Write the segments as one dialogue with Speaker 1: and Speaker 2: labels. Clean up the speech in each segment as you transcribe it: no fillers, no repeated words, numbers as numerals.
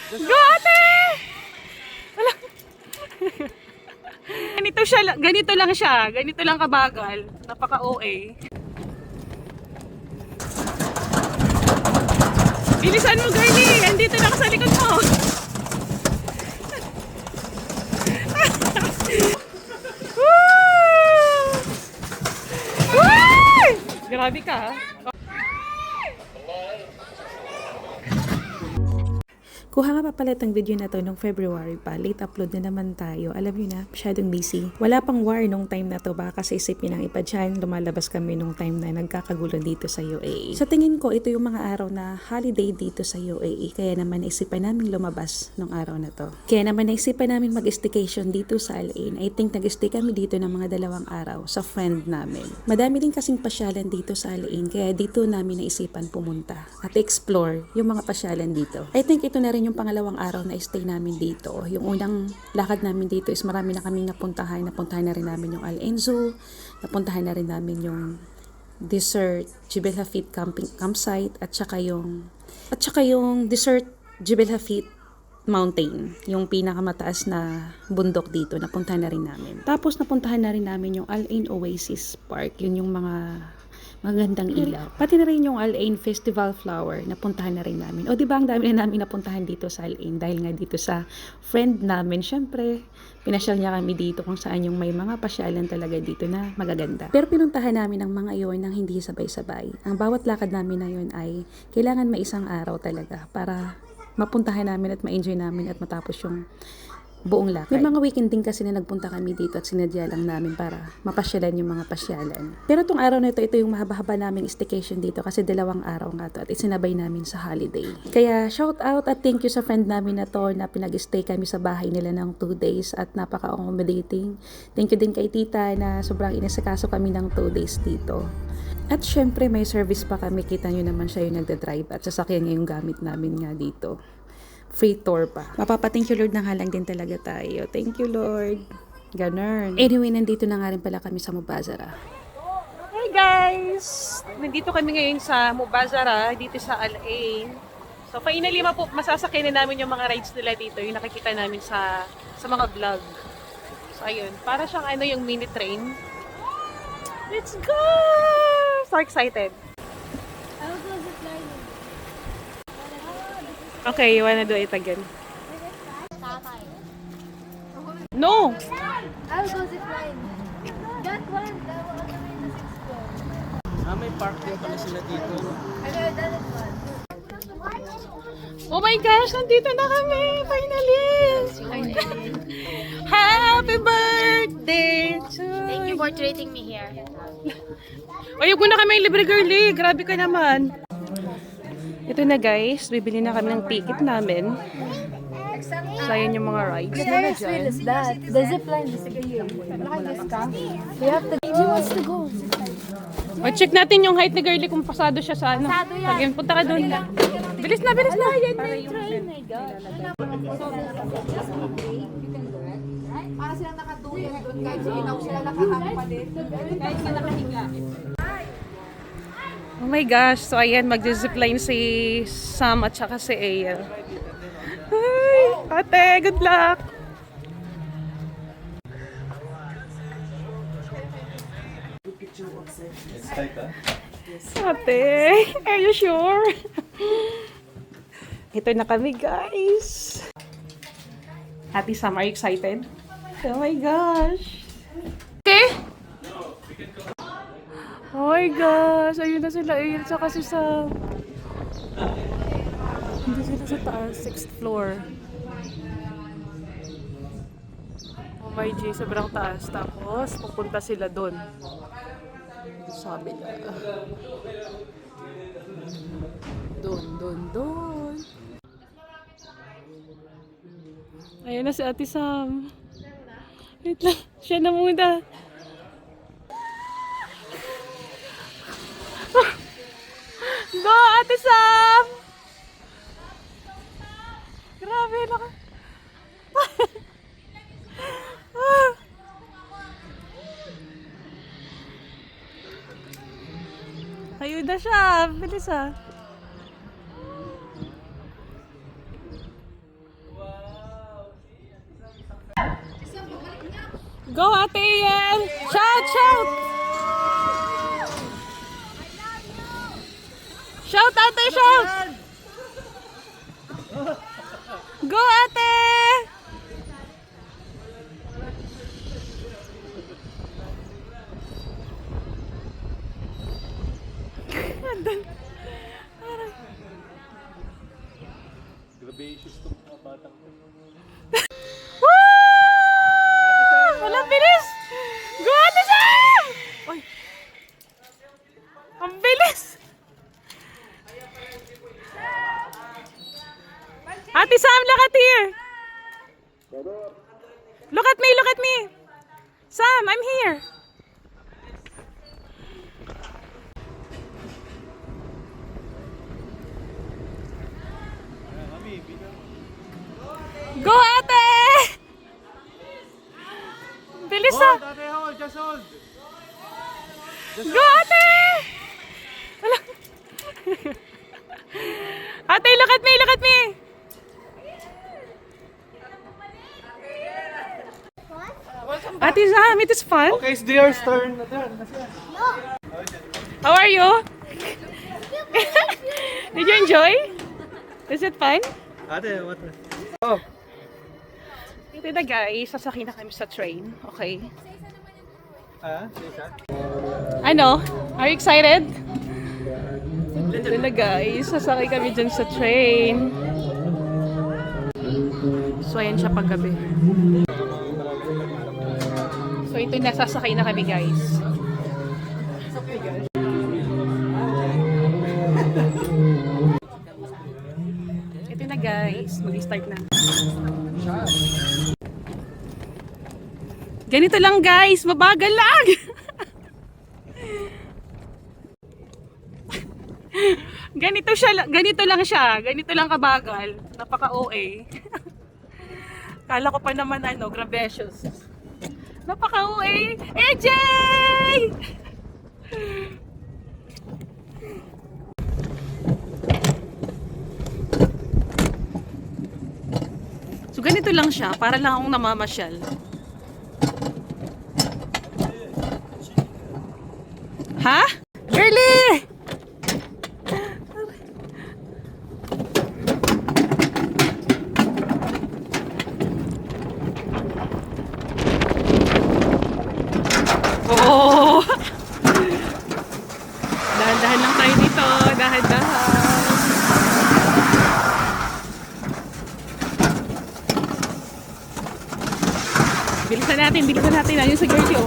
Speaker 1: Go, ate! Wala. Ganito lang siya. Ganito lang kabagal. Napaka-OA. Bilisan mo, girlie! Andito na ka sa likod mo! Woo! Woo! Grabe ka, ha?
Speaker 2: Kuha nga pa pala itong video na to nung February pa. Late upload na naman tayo. Alam niyo na, masyadong busy. Wala pang war nung time na to. Baka kasi isipin ng iba dyan, lumalabas kami nung time na nagkakagulo dito sa UAE. Sa tingin ko, ito yung mga araw na holiday dito sa UAE. Kaya naman naisipan namin lumabas nung araw na to. Kaya naman naisipan namin mag-staycation dito sa Al Ain. I think nag-stay kami dito ng mga 2 araw sa friend namin. Madami din kasing pasyalan dito sa Al Ain. Kaya dito namin naisipan pumunta at explore yung mga pasyalan dito. I think ito na rin yung pangalawang araw na stay namin dito. Yung unang lakad namin dito is marami na kaming napuntahan. Napuntahan na rin namin yung Al Ain Zoo. Napuntahan na rin namin yung Desert Jebel Hafid campsite at saka yung Desert Jebel Hafid Mountain, yung pinakamataas na bundok dito. Napuntahan na rin namin. Tapos napuntahan na rin namin yung Al Ain Oasis Park. Yun yung mga magandang ilaw. Pati na rin yung Al Ain Festival Flower, napuntahan na rin namin. O diba ang dami na namin napuntahan dito sa Al Ain dahil nga dito sa friend namin. Syempre, pinasyal niya kami dito kung saan yung may mga pasyalan talaga dito na magaganda. Pero pinuntahan namin ang mga iyon ng hindi sabay-sabay. Ang bawat lakad namin na yun ay kailangan may isang araw talaga para mapuntahan namin at ma-enjoy namin at matapos yung buong lakad. May mga weekend din kasi na nagpunta kami dito at sinadya lang namin para mapasyalan yung mga pasyalan. Pero tong araw na ito yung mahaba-haba naming staycation dito kasi 2 araw nga to at isinabay namin sa holiday. Kaya shout out at thank you sa friend namin na to na pinag-stay kami sa bahay nila ng 2 days at napaka-accommodating. Thank you din kay tita na sobrang inasikaso kami ng 2 days dito. At syempre may service pa kami, kita nyo naman siya yung nagda-drive at sasakyan niya yung gamit namin nga dito. Free tour pa. Mapapa-thank you Lord na halang din talaga tayo. Thank you Lord. Ganun. Anyway, nandito na nga rin pala kami sa Mubazara.
Speaker 1: Hey guys! Nandito kami ngayon sa Mubazara, dito sa Al Ain. So finally masasakyan na namin yung mga rides nila dito, yung nakikita namin sa mga vlog. So ayun, para siyang yung mini train. Let's go! So excited. Okay, you wanna do it again? No!
Speaker 3: I'll go zip line. That one, that one in the 6th floor.
Speaker 4: May park din pala sila dito.
Speaker 3: I've never done it one.
Speaker 1: Oh my gosh, nandito na kami! Finally! Happy birthday to
Speaker 3: Thank you for treating me here.
Speaker 1: Ayoko na kami libre girlie. Grabe ka naman. Ito na guys, bibili na kami ng ticket namin. So ayan yung mga rides na dyan.
Speaker 3: is that? The zip line is here. We have to. He wants to go.
Speaker 1: O, check natin yung height ni girlie kung pasado siya sa ano.
Speaker 3: Pasado yan.
Speaker 1: Sige, punta ka doon. Bilis na, bilis na.
Speaker 3: Yan na yung train. My God.
Speaker 5: Para silang nakatulog doon kahit sila nakahampa din. Kahit sila nakahiga.
Speaker 1: Oh my gosh, so ayan, mag-zipline si Sam at saka si Aya. Hi! Ate, good luck!
Speaker 4: It's tight,
Speaker 1: Ate, are you sure? Ito na kami, guys. Ate Sam, are you excited? Oh my gosh. Okay? Oh my gosh, ayun na sila. Ayun sa kasi sa... Hindi sila sa taas, 6th floor. Oh my G, sobrang taas. Tapos, pupunta sila doon. Sabi na. Doon. Ayun na si Ate Sam. Wait lang, siya na muna. Go, Ate Sam! Grabe na ka. Ayun na siya. Bilis ah. Go, Ate Ian! Shout, shout! Shout, Ate, shout! Go, Ate! Woo! Walang bilis! Go, Ate Sam! Uy. Ang bilis! Ate Sam, look at here! Look at me, look at me! Sam, I'm here! Go, Ate! Bilis ah! Go, Ate! Wala. Ate, look at me, look at me! Ate Sam, it is fun.
Speaker 4: Okay, it's their turn.
Speaker 1: How are you? Did you enjoy? Is it fun?
Speaker 4: Ate, what? Oh.
Speaker 1: Ito na guys, sasakay na kami sa train. Okay. Ano? Are you excited? Ito na guys, sasakay kami dyan sa train. So ayan siya paggabi. So ito na, sasakay na kami guys. Ito na guys, mag-start na. Ganito lang guys, mabagal lang. Ganito lang siya, ganito lang kabagal. Napaka-OA. Kala ko pa naman gracious. Napaka-OA. AJ! So ganito lang siya, para lang akong namamasyal. Ha? Girlie! Oh! Dahan-dahan lang tayo dito. Dahan-dahan. Bilisan natin. Ayun sa girlie, oh.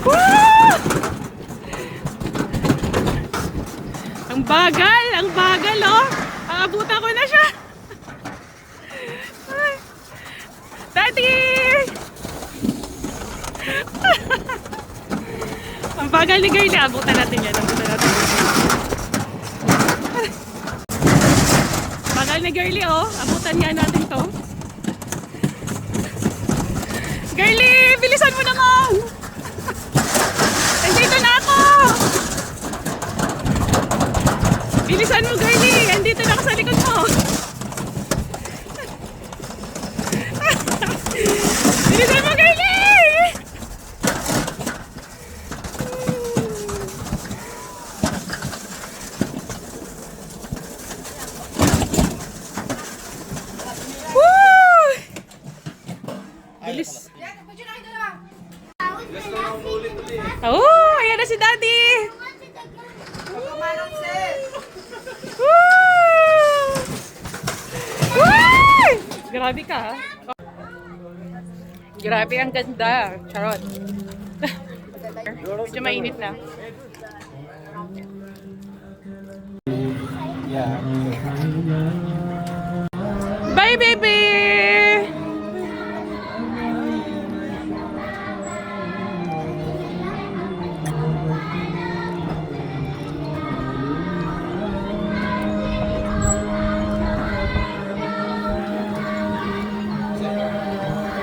Speaker 1: Woo! Ang bagal, oh. Aabutan ko na siya. Ay. Daddy! Ang bagal ni girlie, abutan natin yan. Bagal ni girlie, oh. Abutan nga natin to. Girlie, bilisan mo naman! Nandito na ako! Bilisan mo, girlie! Nandito na ako sa likod mo! Bilisan mo, girlie! Woo! Bilis! Oh, ayan na si Daddy! Woo! Woo! Grabe ka, ha? Grabe, ang ganda. Charot. Medyo mainit na.
Speaker 4: Yeah.
Speaker 1: Bye, baby!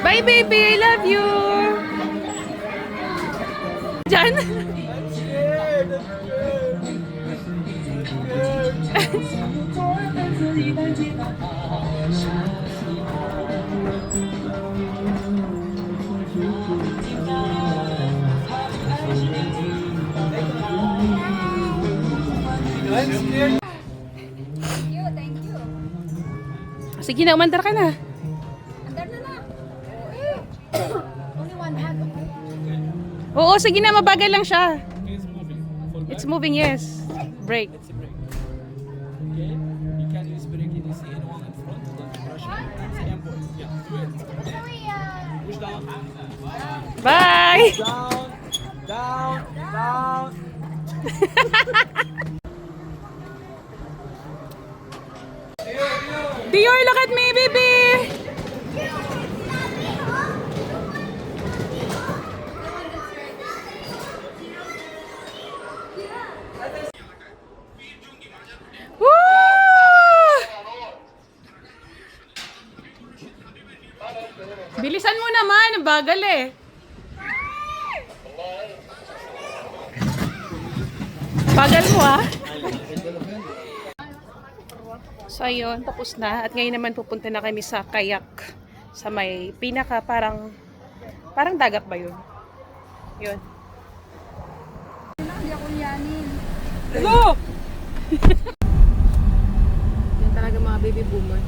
Speaker 1: Bye, baby! I love you! Diyan? Sige na, umandar ka na.
Speaker 3: Andar na na. Only one hand, okay?
Speaker 1: Oo, sige na, mabagal lang siya. It's moving, yes. Brake.
Speaker 4: Okay, you can use brake if you see anyone in front, then brush it. Same boy. Yeah, do it. Push down.
Speaker 1: Bye!
Speaker 4: Down, down, down.
Speaker 1: Dior, look at me, baby! Woo! Bilisan mo naman, ang bagal eh. Bagal mo ah. So ayun, tapos na. At ngayon naman pupunta na kami sa kayak. Sa may pinaka parang dagat ba yun? Yun.
Speaker 3: Hindi ako yanin.
Speaker 1: Hello!
Speaker 5: Yan talaga mga baby boomer.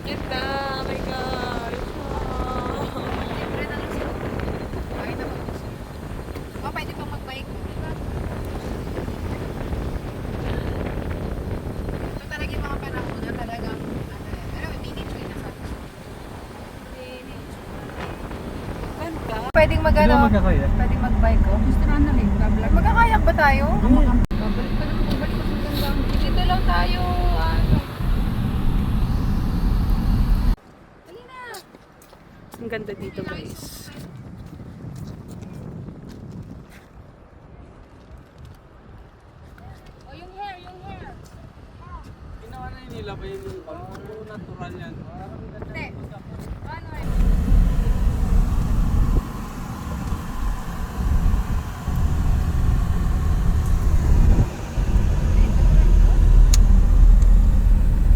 Speaker 1: Ganda! Oh my God!
Speaker 5: Libre na lang sila. Kahit na mag-gusto. O, pwede pa mag-bike. Ito talaga yung mga panahon na talagang, mini tree na sabi.
Speaker 1: Ganda!
Speaker 5: Pwedeng mag-ano,
Speaker 4: magkakaya?
Speaker 5: pwedeng mag-bike ko. Gusto na na rin. Magkakayak ba tayo? Babalik pa naman, babalik ko sa gandang. Dito lang tayo,
Speaker 1: Ang ganda dito guys.
Speaker 3: Oh, yung hair, yung hair.
Speaker 4: Ginawa na nila ba yung natural yan?
Speaker 3: Hindi. Ano eh?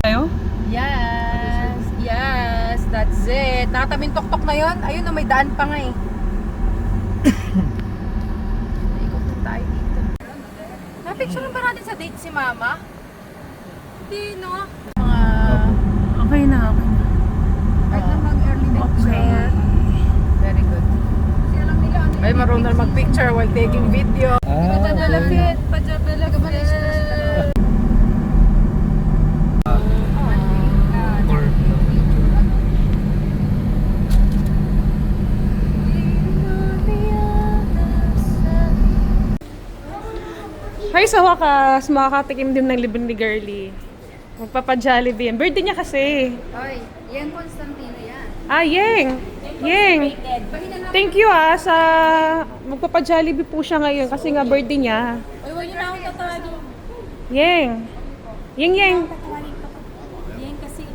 Speaker 1: Tayo?
Speaker 5: Yes, yes, that's it. Nakatabing tok-tok na yon. Ayun na, may daan pa nga eh. Naikot na tayo dito. Napicture ba natin sa date si Mama? Hindi, no? Mga...
Speaker 1: Okay na, okay na.
Speaker 5: Kahit na mag-early picture. Very good.
Speaker 3: Alam nila ano
Speaker 5: Ay, marunong na mag-picture while taking video.
Speaker 3: Pajabelafit, pajabelafit.
Speaker 1: Hi, sa wakas, makakatikim din ng libre ni Girlie. Magpapa-Jollibee yan. Birthday niya kasi.
Speaker 3: Oy, yan Constantino yan.
Speaker 1: Ah, Yeng! Yeng! Thank you sa magpapa-Jollibee po siya ngayon kasi nga birthday niya.
Speaker 3: Oy, wala na akong tatawagin.
Speaker 1: Yeng! Yeng, Yeng!
Speaker 3: Yan kasi.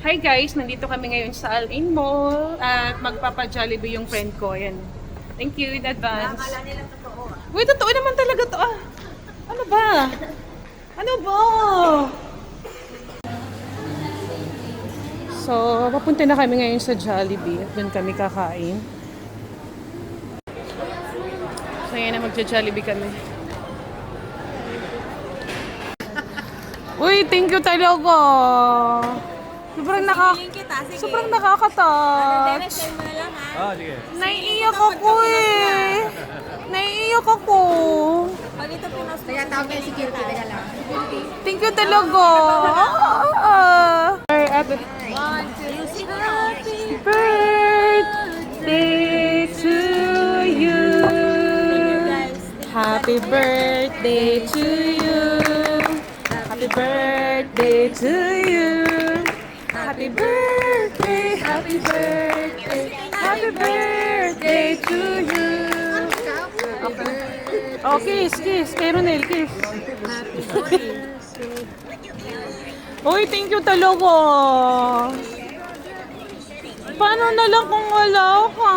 Speaker 1: Hi guys, nandito kami ngayon sa Al-Ain Mall at magpapa-Jollibee yung friend ko. Yan. Thank you in advance.
Speaker 3: Akala nila totoo.
Speaker 1: Uy, totoo naman talaga to ah. Ano ba? Ano ba? So, papunta na kami ngayon sa Jollibee at doon kami kakain. So, yan na magja-Jollibee kami. Uy, thank you talaga. Sobrang nakaka-touch.
Speaker 3: Time mo na lang ha.
Speaker 4: Ah, sige.
Speaker 1: Naiiyak ako eh. Naiiyak ako.
Speaker 3: Pag ito pinos mo.
Speaker 5: Kaya tawag kayo security, teka lang.
Speaker 1: Thank you talaga. Happy
Speaker 3: One, two, three.
Speaker 1: birthday to you. Happy birthday to you. Happy birthday to you. Happy birthday, happy birthday, happy birthday to you. Oh, kiss, kiss. Kay Ronel, kiss. Uy, thank you talaga. Paano na lang kung wala ka?